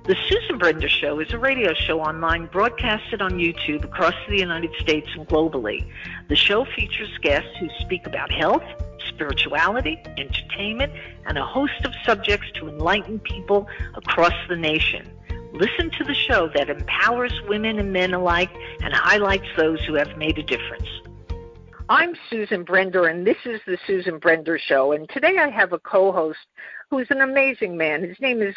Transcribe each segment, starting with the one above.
The Susan Brender Show is a radio show online broadcasted on YouTube across the United States and globally. The show features guests who speak about health, spirituality, entertainment, and a host of subjects to enlighten people across the nation. Listen to the show that empowers women and men alike and highlights those who have made a difference. I'm Susan Brender, and this is the Susan Brender Show. And today I have a co-host who's an amazing man. His name is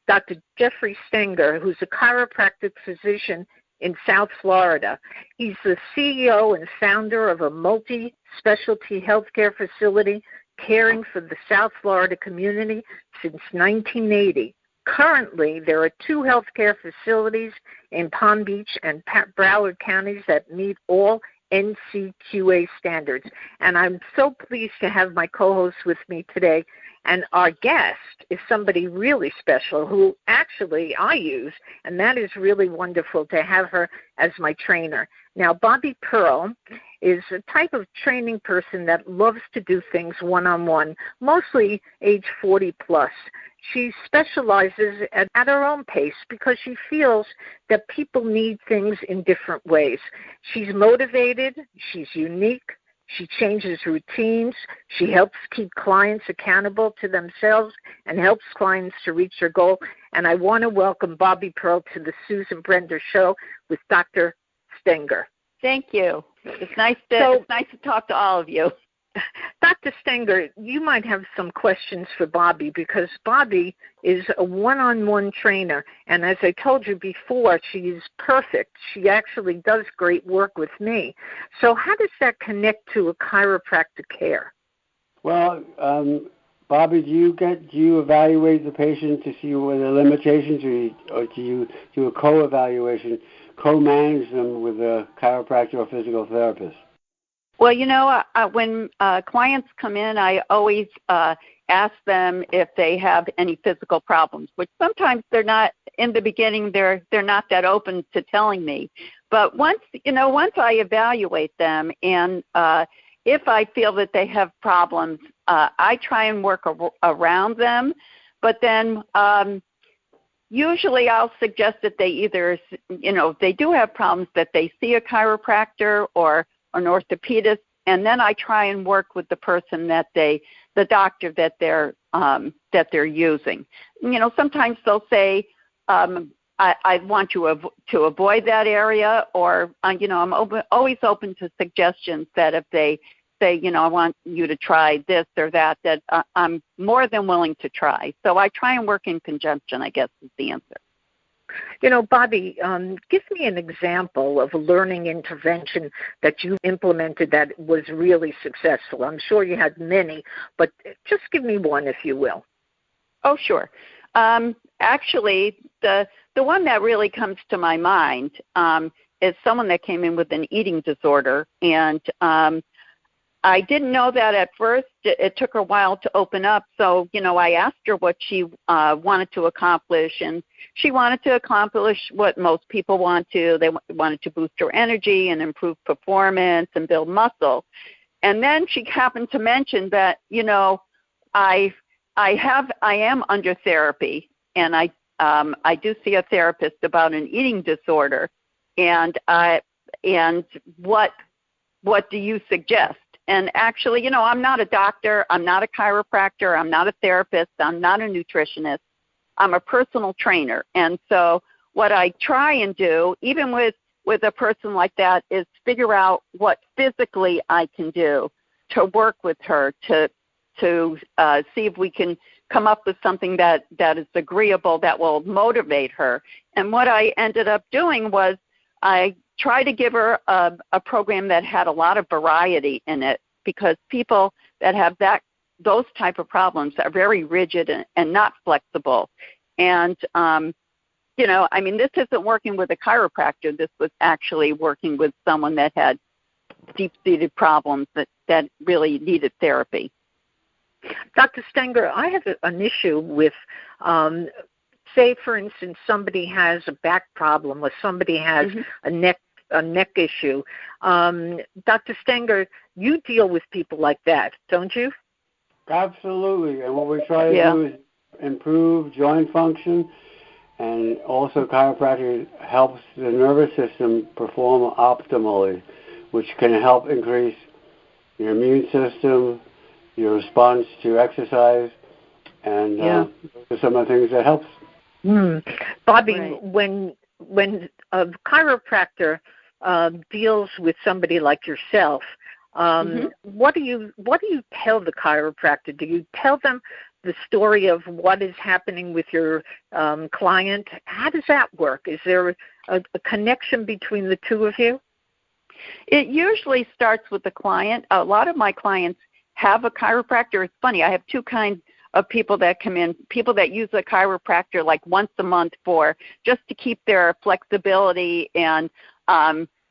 Dr. Jeffrey Stanger, who's a chiropractic physician in South Florida. He's the CEO and founder of a multi-specialty healthcare facility caring for the South Florida community since 1980. Currently, there are 2 healthcare facilities in Palm Beach and Broward counties that meet all NCQA standards. And I'm so pleased to have my co-host with me today. And our guest is somebody really special who actually I use, and that is really wonderful to have her as my trainer. Now, Bobbi Perl is a type of training person that loves to do things one-on-one, mostly age 40 plus. She specializes at her own pace because she feels that people need things in different ways. She's motivated, she's unique, she changes routines, she helps keep clients accountable to themselves and helps clients to reach their goal. And I want to welcome Bobbi Perl to the Susan Brender Show with Dr. Stanger. Thank you. It's nice to talk to all of you. Dr. Stanger, you might have some questions for Bobbi because Bobbi is a one-on-one trainer, and as I told you before, she is perfect. She actually does great work with me. So how does that connect to a chiropractic care? Well, Bobbi, do you evaluate the patient to see what their limitations, or do you do a co-evaluation, co-manage them with a chiropractor or physical therapist? Well, when clients come in, I always ask them if they have any physical problems, which sometimes they're not. In the beginning, they're not that open to telling me. But once I evaluate them, and if I feel that they have problems, I try and work around them. But then usually I'll suggest that they either, if they do have problems, that they see a chiropractor or an orthopedist, and then I try and work with the person the doctor that they're using. Sometimes they'll say, I want you to avoid that area, or I'm always open to suggestions that if they say, I want you to try this or that I'm more than willing to try. So I try and work in conjunction, I guess, is the answer. Bobbi, give me an example of a learning intervention that you implemented that was really successful. I'm sure you had many, but just give me one, if you will. Oh, sure. Actually, the one that really comes to my mind is someone that came in with an eating disorder, and I didn't know that at first. It took her a while to open up. So, I asked her what she wanted to accomplish, and she wanted to accomplish what most people want to. They wanted to boost her energy and improve performance and build muscle. And then she happened to mention that, I am under therapy, and I do see a therapist about an eating disorder. And what do you suggest? And actually, I'm not a doctor, I'm not a chiropractor, I'm not a therapist, I'm not a nutritionist. I'm a personal trainer. And so what I try and do, even with a person like that, is figure out what physically I can do to work with her to see if we can come up with something that is agreeable, that will motivate her. And what I ended up doing was I try to give her a program that had a lot of variety in it, because people that have those type of problems are very rigid and not flexible. And, this isn't working with a chiropractor. This was actually working with someone that had deep-seated problems that really needed therapy. Dr. Stanger, I have an issue with say, for instance, somebody has a back problem or somebody has a neck issue. Dr. Stanger, you deal with people like that, don't you? Absolutely. And what we try to do is improve joint function And also chiropractic helps the nervous system perform optimally, which can help increase your immune system, your response to exercise, and those are some of the things that helps. Bobbi, Right. when a chiropractor deals with somebody like yourself, what do you tell the chiropractor? Do you tell them the story of what is happening with your client? How does that work? Is there a connection between the two of you? It usually starts with the client. A lot of my clients have a chiropractor. It's funny, I have two kinds of people that come in, people that use a chiropractor like once a month for just to keep their flexibility and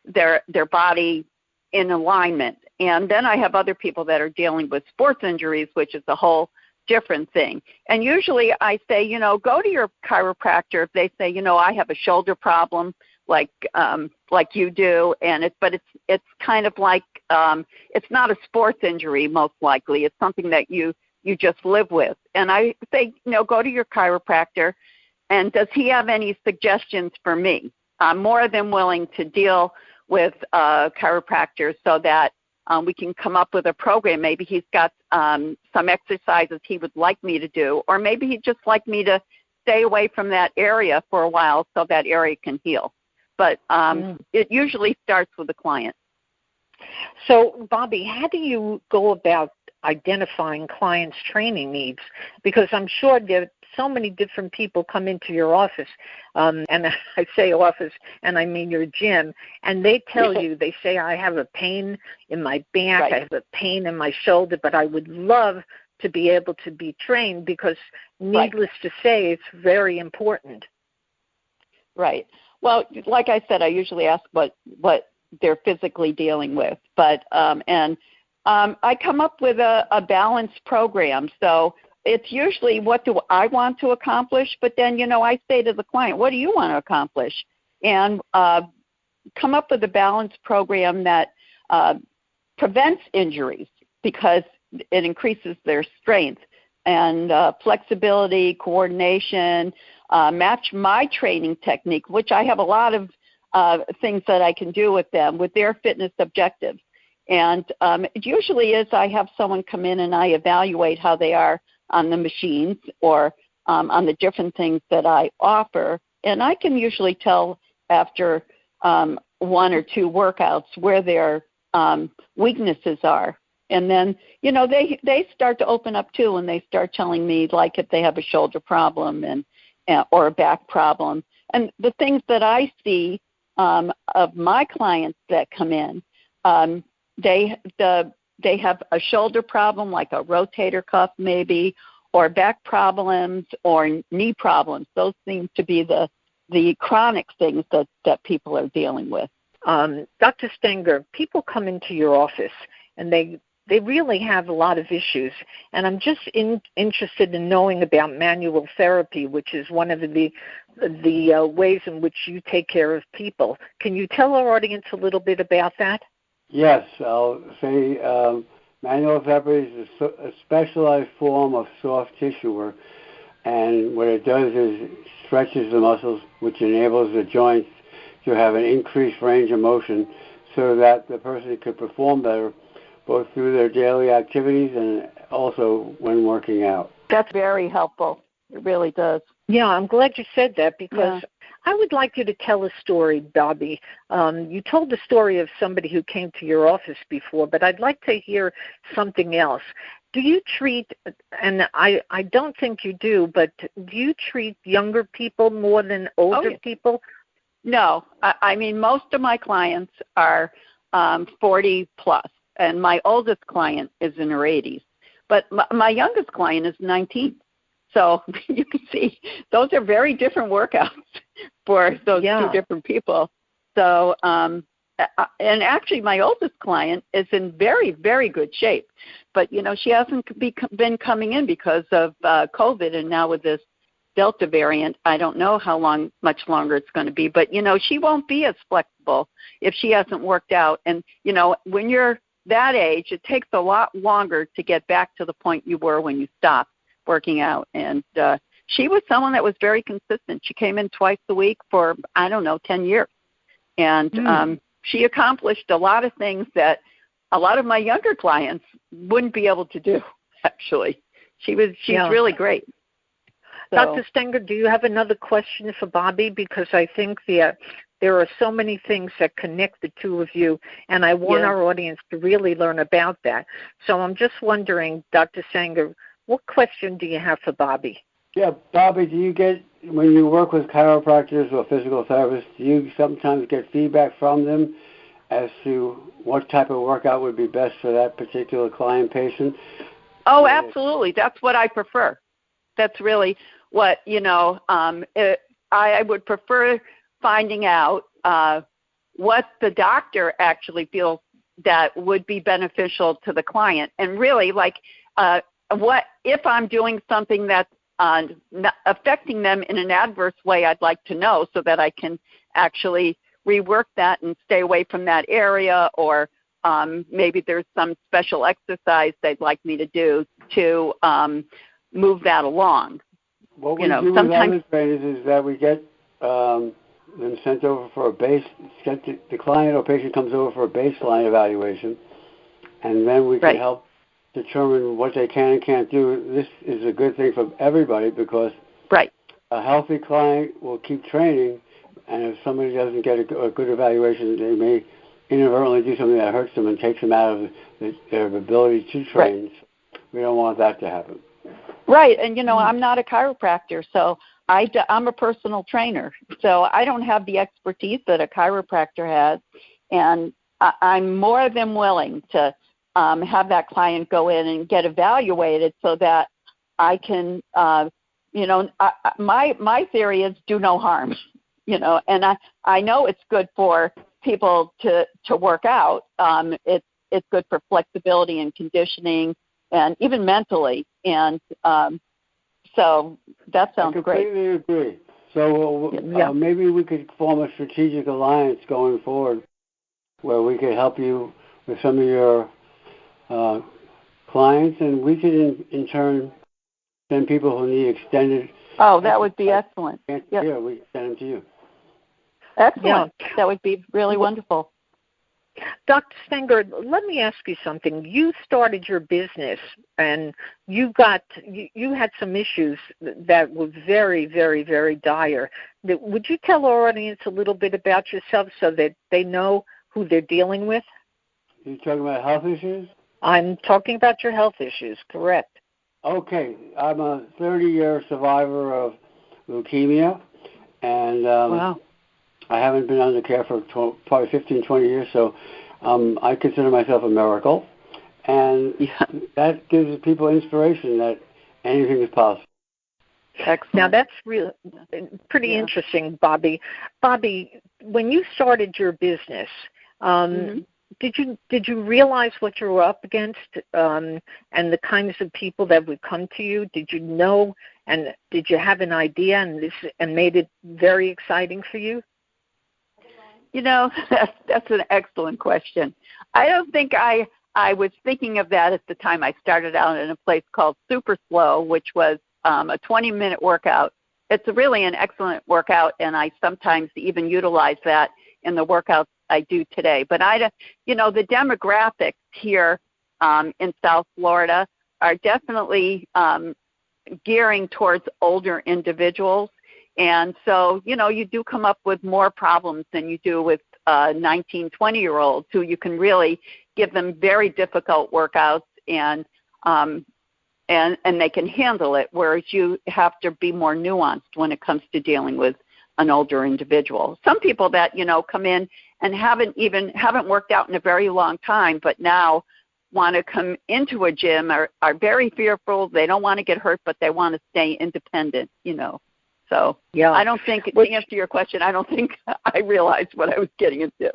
their body in alignment. And then I have other people that are dealing with sports injuries, which is a whole different thing. And usually I say, go to your chiropractor if they say, I have a shoulder problem like you do, and it's kind of like it's not a sports injury most likely. It's something that you just live with. And I say, go to your chiropractor, and does he have any suggestions for me? I'm more than willing to deal with chiropractors so that we can come up with a program. Maybe he's got some exercises he would like me to do, or maybe he'd just like me to stay away from that area for a while so that area can heal. But it usually starts with the client. So, Bobbi, how do you go about identifying clients' training needs? Because I'm sure there so many different people come into your office, and I say office, and I mean your gym, and they tell you, they say, I have a pain in my back, Right. I have a pain in my shoulder, but I would love to be able to be trained because, needless to say, it's very important. Right. Well, like I said, I usually ask what they're physically dealing with, but I come up with a balanced program. So it's usually what do I want to accomplish, but then, I say to the client, what do you want to accomplish? And come up with a balanced program that prevents injuries because it increases their strength and flexibility, coordination, match my training technique, which I have a lot of things that I can do with them, with their fitness objectives. And it usually is I have someone come in and I evaluate how they are on the machines or on the different things that I offer. And I can usually tell after one or two workouts where their weaknesses are. And then, they start to open up too, and they start telling me, like, if they have a shoulder problem or a back problem. And the things that I see of my clients that come in, they have a shoulder problem, like a rotator cuff maybe, or back problems or knee problems. Those seem to be the chronic things that people are dealing with. Dr. Stanger, people come into your office and they really have a lot of issues, and I'm just interested in knowing about manual therapy, which is one of the ways in which you take care of people. Can you tell our audience a little bit about that? Yes, I'll say manual therapy is a specialized form of soft tissue work, and what it does is it stretches the muscles, which enables the joints to have an increased range of motion so that the person could perform better both through their daily activities and also when working out. That's very helpful. It really does. Yeah, I'm glad you said that because I would like you to tell a story, Bobbi. You told the story of somebody who came to your office before, but I'd like to hear something else. Do you treat, and I don't think you do, but do you treat younger people more than older people? No. I mean, most of my clients are 40 plus. And my oldest client is in her 80s. But my youngest client is 19. So you can see those are very different workouts for those two different people. So, and actually my oldest client is in very, very good shape. But, she hasn't been coming in because of COVID. And now with this Delta variant, I don't know how much longer it's going to be. But, she won't be as flexible if she hasn't worked out. And, when you're that age, it takes a lot longer to get back to the point you were when you stopped working out. And she was someone that was very consistent. She came in twice a week for, 10 years. And she accomplished a lot of things that a lot of my younger clients wouldn't be able to do, actually. She's really great. So, Dr. Stanger, do you have another question for Bobbi? Because I think there are so many things that connect the two of you, and I want our audience to really learn about that. So I'm just wondering, Dr. Stanger, what question do you have for Bobbi? Yeah, Bobbi, do you get, when you work with chiropractors or physical therapists, do you sometimes get feedback from them as to what type of workout would be best for that particular client patient? Oh, absolutely. That's what I prefer. That's really what, I would prefer finding out what the doctor actually feels that would be beneficial to the client. And really, what if I'm doing something that's affecting them in an adverse way, I'd like to know so that I can actually rework that and stay away from that area, or maybe there's some special exercise they'd like me to do to move that along. What we do with other trainers is that we get them sent over for the client or patient comes over for a baseline evaluation, and then we can help determine what they can and can't do. This is a good thing for everybody because a healthy client will keep training, and if somebody doesn't get a good evaluation, they may inadvertently do something that hurts them and takes them out of their ability to train. Right. We don't want that to happen. Right, and I'm not a chiropractor, so I'm a personal trainer, so I don't have the expertise that a chiropractor has, and I'm more than willing to have that client go in and get evaluated so that I can, my theory is do no harm, and I know it's good for people to work out. It's good for flexibility and conditioning and even mentally, and so that sounds great. I completely agree. So maybe we could form a strategic alliance going forward where we could help you with some of your clients, and we could in turn send people who need extended. Oh, that would be excellent. Yeah, we send them to you. Excellent. Yeah. That would be really wonderful. Dr. Stanger, let me ask you something. You started your business, and you had some issues that were very, very, very dire. Would you tell our audience a little bit about yourself so that they know who they're dealing with? Are you talking about health issues? I'm talking about your health issues, correct. Okay. I'm a 30-year survivor of leukemia, and wow. I haven't been under care for probably 15, 20 years, so I consider myself a miracle. And that gives people inspiration that anything is possible. Excellent. Now, that's really pretty interesting, Bobbi. Bobbi, when you started your business, did you realize what you were up against and the kinds of people that would come to you? Did you know, and did you have an idea and made it very exciting for you? That's an excellent question. I don't think I was thinking of that at the time. I started out in a place called SuperSlow, which was a 20-minute workout. It's really an excellent workout, and I sometimes even utilize that in the workouts I do today. But the demographics here in South Florida are definitely gearing towards older individuals. And so, you do come up with more problems than you do with 19, 20-year-olds who you can really give them very difficult workouts and they can handle it, whereas you have to be more nuanced when it comes to dealing with an older individual. Some people that, come in and haven't worked out in a very long time, but now want to come into a gym are very fearful. They don't want to get hurt, but they want to stay independent, So I don't think, to answer your question, I don't think I realized what I was getting into.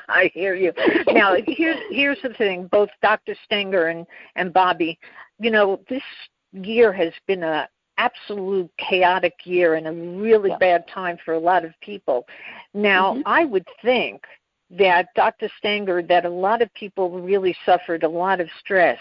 I hear you. Now, here's the thing, both Dr. Stanger and Bobbi, this year has been an absolute chaotic year and a really bad time for a lot of people. Now, I would think that, Dr. Stanger, that a lot of people really suffered a lot of stress.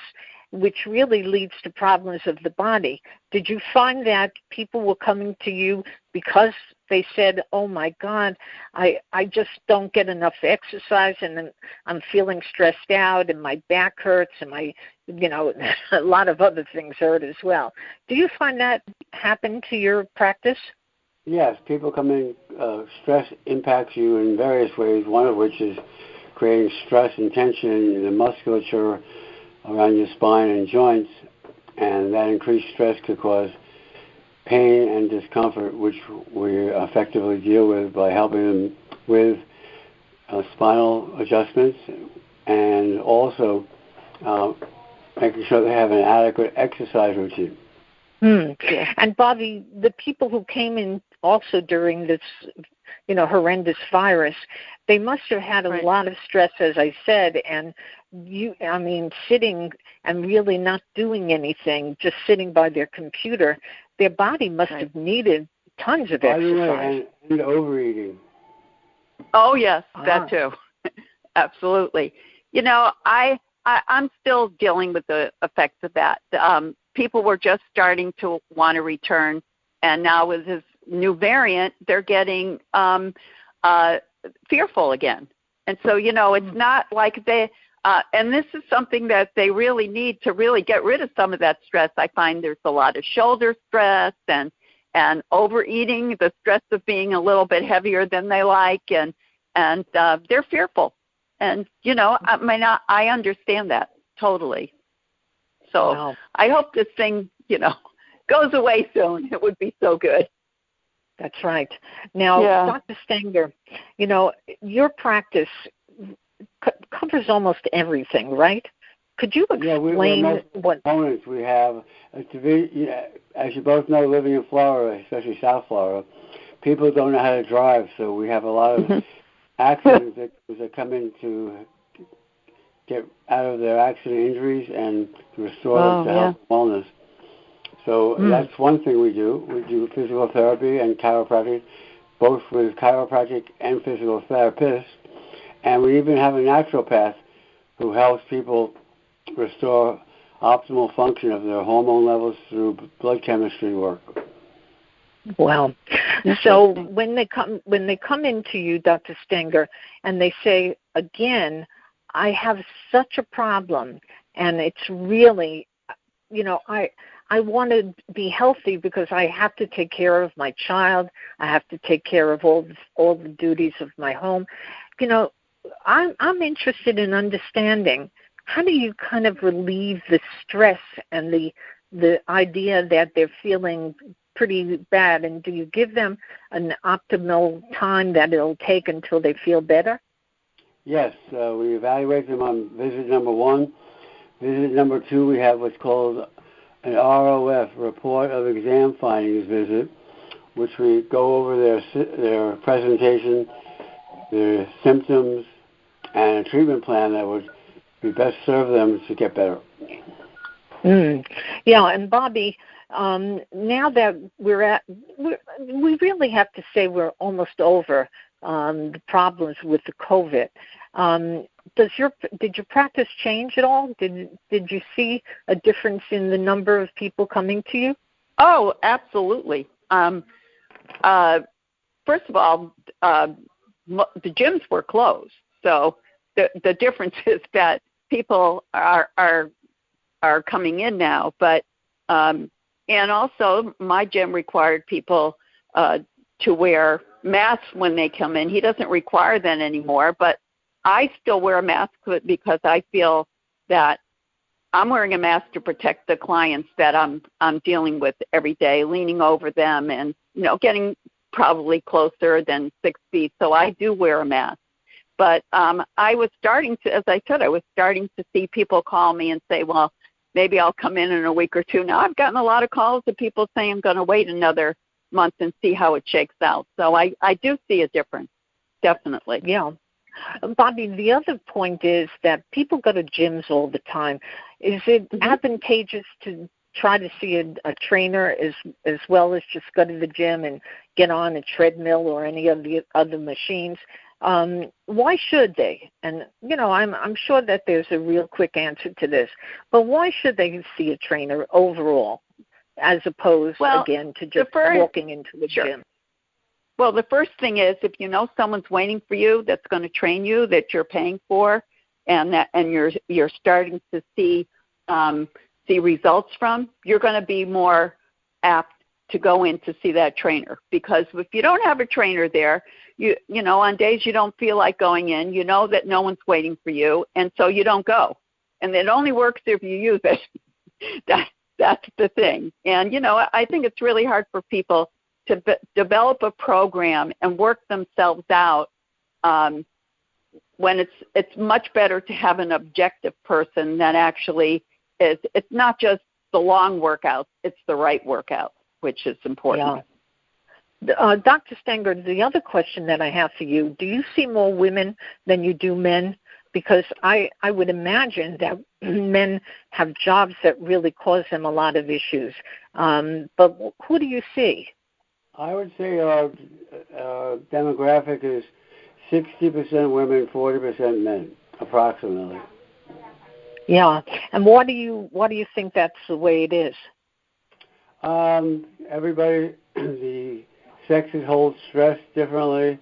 which really leads to problems of the body. Did you find that people were coming to you because they said, oh, my God, I just don't get enough exercise, and I'm feeling stressed out, and my back hurts, and a lot of other things hurt as well. Do you find that happen to your practice? Yes, people come in, stress impacts you in various ways, one of which is creating stress and tension in the musculature around your spine and joints, and that increased stress could cause pain and discomfort, which we effectively deal with by helping them with spinal adjustments and also making sure they have an adequate exercise routine. And Bobbi, the people who came in also during this, horrendous virus, they must have had a lot of stress, as I said, and sitting and really not doing anything, just sitting by their computer, their body must have needed tons of exercise. And overeating. Oh, yes, that too. Absolutely. I'm still dealing with the effects of that. People were just starting to want to return, and now with this new variant, they're getting fearful again. And so, it's not like they and this is something that they really need to really get rid of some of that stress. I find there's a lot of shoulder stress and overeating, the stress of being a little bit heavier than they like, and they're fearful. And, I understand that totally. So I hope this thing, goes away soon. It would be so good. That's right. Now, Dr. Stanger, your practice covers almost everything, right? Could you explain what components we have? As you both know, living in Florida, especially South Florida, people don't know how to drive, so we have a lot of accidents that come in to get out of their accident injuries and to restore them to health and wellness. So that's one thing we do. We do physical therapy and chiropractic, both with chiropractic and physical therapists. And we even have a naturopath who helps people restore optimal function of their hormone levels through blood chemistry work. Wow. So when they come into you, Dr. Stanger, and they say, again, I have such a problem, and it's really, I want to be healthy because I have to take care of my child. I have to take care of all the duties of my home. I'm interested in understanding, how do you kind of relieve the stress and the idea that they're feeling pretty bad, and do you give them an optimal time that it'll take until they feel better? Yes, we evaluate them on visit number 1. Visit number 2, we have what's called an ROF, Report of Exam Findings visit, which we go over their presentation, their symptoms, and a treatment plan that would be best serve them to get better. Yeah, and Bobbi, now that we really have to say we're almost over the problems with the COVID. Did your practice change at all? Did you see a difference in the number of people coming to you? Oh, absolutely. First of all, the gyms were closed, so the difference is that people are coming in now. But and also, my gym required people to wear masks when they come in. He doesn't require that anymore, but I still wear a mask because I feel that I'm wearing a mask to protect the clients that I'm dealing with every day, leaning over them and getting probably closer than 6 feet. So I do wear a mask. But I was starting to, as I said, see people call me and say, well, maybe I'll come in a week or two. Now I've gotten a lot of calls of people saying I'm going to wait another month and see how it shakes out. So I do see a difference, definitely. Yeah. Bobbi, the other point is that people go to gyms all the time. Is it advantageous to try to see a trainer as well as just go to the gym and get on a treadmill or any of the other machines? why should they? And, I'm sure that there's a real quick answer to this, but why should they see a trainer overall as opposed, again, to just walking into the gym? Well, the first thing is if you know someone's waiting for you that's going to train you, that you're paying for, and you're starting to see results from, you're going to be more apt to go in to see that trainer. Because if you don't have a trainer there, you know, on days you don't feel like going in, you know that no one's waiting for you, and so you don't go. And it only works if you use it. That's the thing. And, I think it's really hard for people to develop a program and work themselves out when it's much better to have an objective person that actually is. It's not just the long workouts, it's the right workout, which is important. Yeah. Dr. Stanger, the other question that I have for you, do you see more women than you do men? Because I would imagine that men have jobs that really cause them a lot of issues. But who do you see? I would say our demographic is 60% women, 40% men, approximately. Yeah, and why do you think that's the way it is? Everybody, the sexes hold stress differently.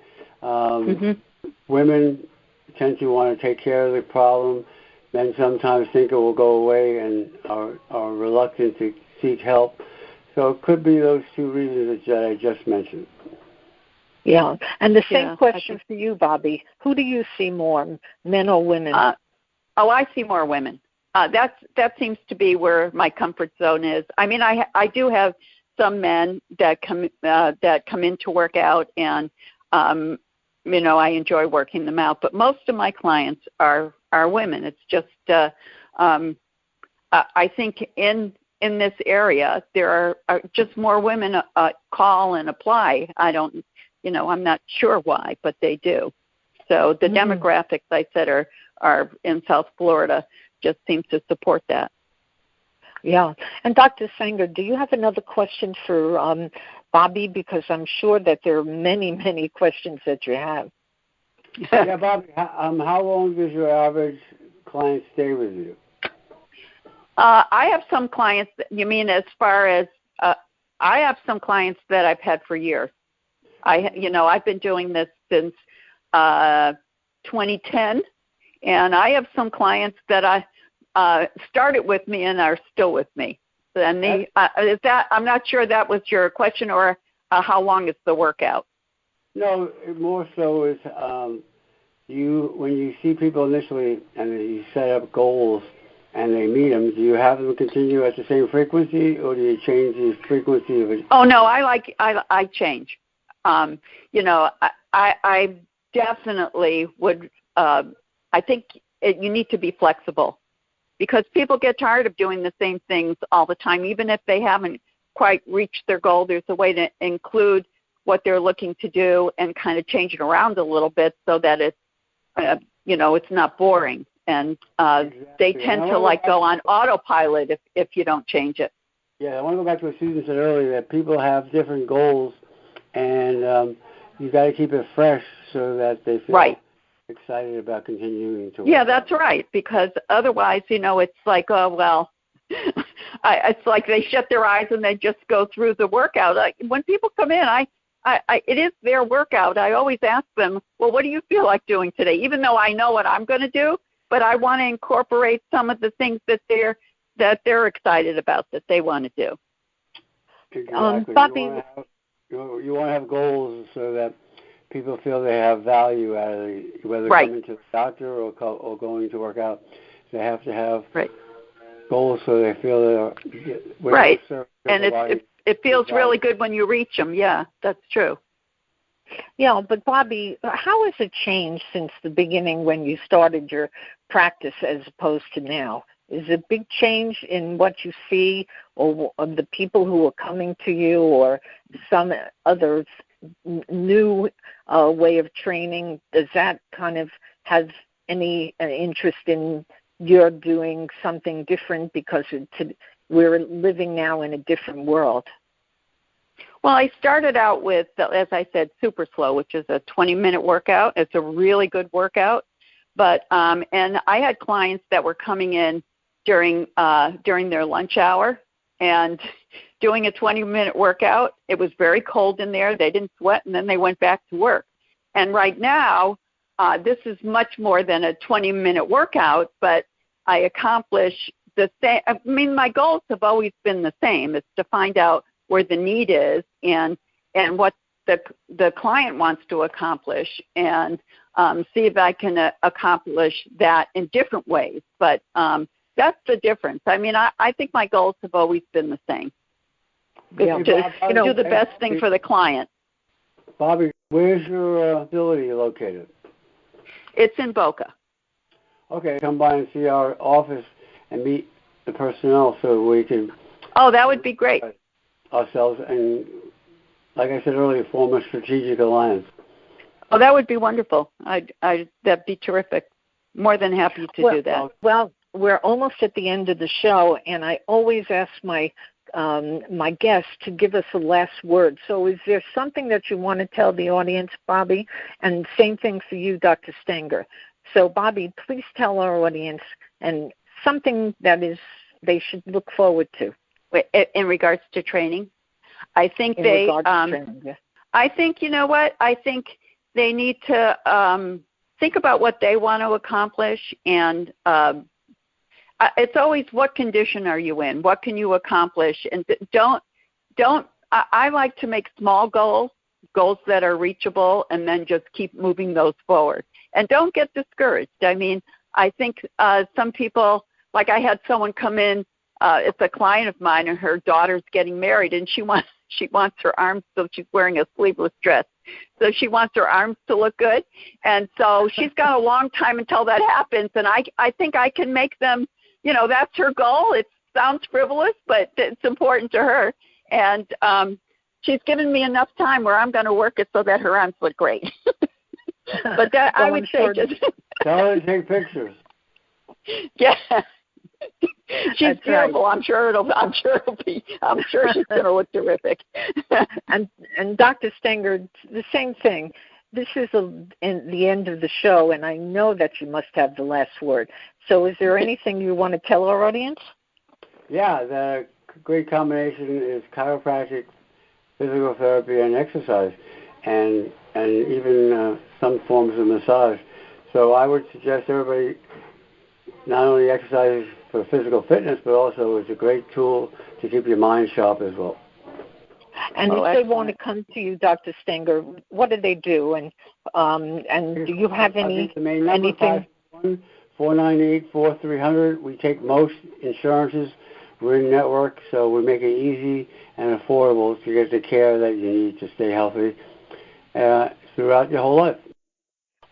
Women tend to want to take care of the problem. Men sometimes think it will go away and are reluctant to seek help. So it could be those two reasons that I just mentioned. Yeah, and the same question for you, Bobbi. Who do you see more, men or women? I see more women. That seems to be where my comfort zone is. I mean, I do have some men that come in to work out, and I enjoy working them out. But most of my clients are women. It's just I think in this area there are just more women call and apply. I'm not sure why, but they do. So the demographics I said are in South Florida just seem to support that. Yeah. And Dr. Stanger, do you have another question for Bobbi? Because I'm sure that there are many, many questions that you have. Yeah, Bobbi, how long does your average client stay with you? I have some clients, you mean as far as, I have some clients that I've had for years. I've been doing this since 2010, and I have some clients that I started with me and are still with me. And is that, I'm not sure that was your question, or how long is the workout? No, more so is when you see people initially and you set up goals and they meet them, do you have them continue at the same frequency, or do you change the frequency of it? Oh no, I change. I definitely would. I think you need to be flexible, because people get tired of doing the same things all the time, even if they haven't quite reached their goal. There's a way to include what they're looking to do and kind of change it around a little bit so that it's, it's not boring. And they tend to go on autopilot if you don't change it. Yeah, I want to go back to what Susan said earlier, that people have different goals, and you got to keep it fresh so that they feel excited about continuing to work. Yeah, that's right, because otherwise, it's like, oh, well, it's like they shut their eyes and they just go through the workout. When people come in, it is their workout. I always ask them, well, what do you feel like doing today? Even though I know what I'm going to do, but I want to incorporate some of the things that they're excited about, that they want to do. Exactly. Bobbi, you want to have goals so that people feel they have value out of it, whether coming to the doctor or going to work out. They have to have goals so they feel they're right. And it feels really good when you reach them. Yeah, that's true. Yeah, but Bobbi, how has it changed since the beginning when you started your practice as opposed to now? Is it a big change in what you see, or the people who are coming to you, or some other new way of training? Does that kind of have any interest in your doing something different, because we're living now in a different world? Well, I started out with, as I said, SuperSlow, which is a 20-minute workout. It's a really good workout. But and I had clients that were coming in during their lunch hour and doing a 20-minute workout. It was very cold in there. They didn't sweat, and then they went back to work. And right now, this is much more than a 20-minute workout, but I accomplish the same. I mean, my goals have always been the same. It's to find out where the need is and what the client wants to accomplish, and see if I can accomplish that in different ways. But that's the difference. I mean, I think my goals have always been the same. Yeah. To do the best thing for the client. Bobbi, where's your facility located? It's in Boca. Okay, come by and see our office and meet the personnel so we can... Oh, that would be great. ...ourselves and, like I said earlier, form a strategic alliance. Oh, that would be wonderful. That'd be terrific. More than happy to do that. Well, we're almost at the end of the show, and I always ask my guests to give us a last word. So is there something that you want to tell the audience, Bobbi? And same thing for you, Dr. Stanger. So, Bobbi, please tell our audience and something that is they should look forward to. In regards to training? I think I think, you know what, I think they need to think about what they want to accomplish, and it's always what condition are you in? What can you accomplish? And I like to make small goals that are reachable, and then just keep moving those forward. And don't get discouraged. I mean, I think some people, like I had someone come in, it's a client of mine, and her daughter's getting married, and she wants her arms, so she's wearing a sleeveless dress. So she wants her arms to look good. And so she's got a long time until that happens, and I think I can make them, you know, that's her goal. It sounds frivolous, but it's important to her. And she's given me enough time where I'm going to work it so that her arms look great. But that I would say just tell her to take pictures. Yeah. She's That's beautiful. Right. I'm sure she's going to look terrific. And Dr. Stanger, the same thing. This is the end of the show, and I know that you must have the last word. So is there anything you want to tell our audience? Yeah, the great combination is chiropractic, physical therapy, and exercise, and even some forms of massage. So I would suggest everybody not only exercise for physical fitness, but also it's a great tool to keep your mind sharp as well. And if they want to come to you, Dr. Stanger, what do they do? And do you have anything? 498-4300. We take most insurances. We're in network, so we make it easy and affordable to get the care that you need to stay healthy throughout your whole life.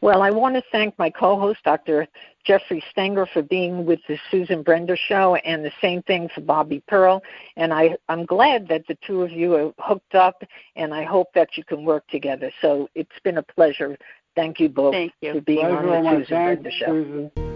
Well, I want to thank my co-host, Dr. Jeffrey Stanger, for being with the Susan Brender Show, and the same thing for Bobbi Perl. And I'm glad that the two of you are hooked up, and I hope that you can work together. So it's been a pleasure. Thank you both for being on the Susan Brender Show. Susan.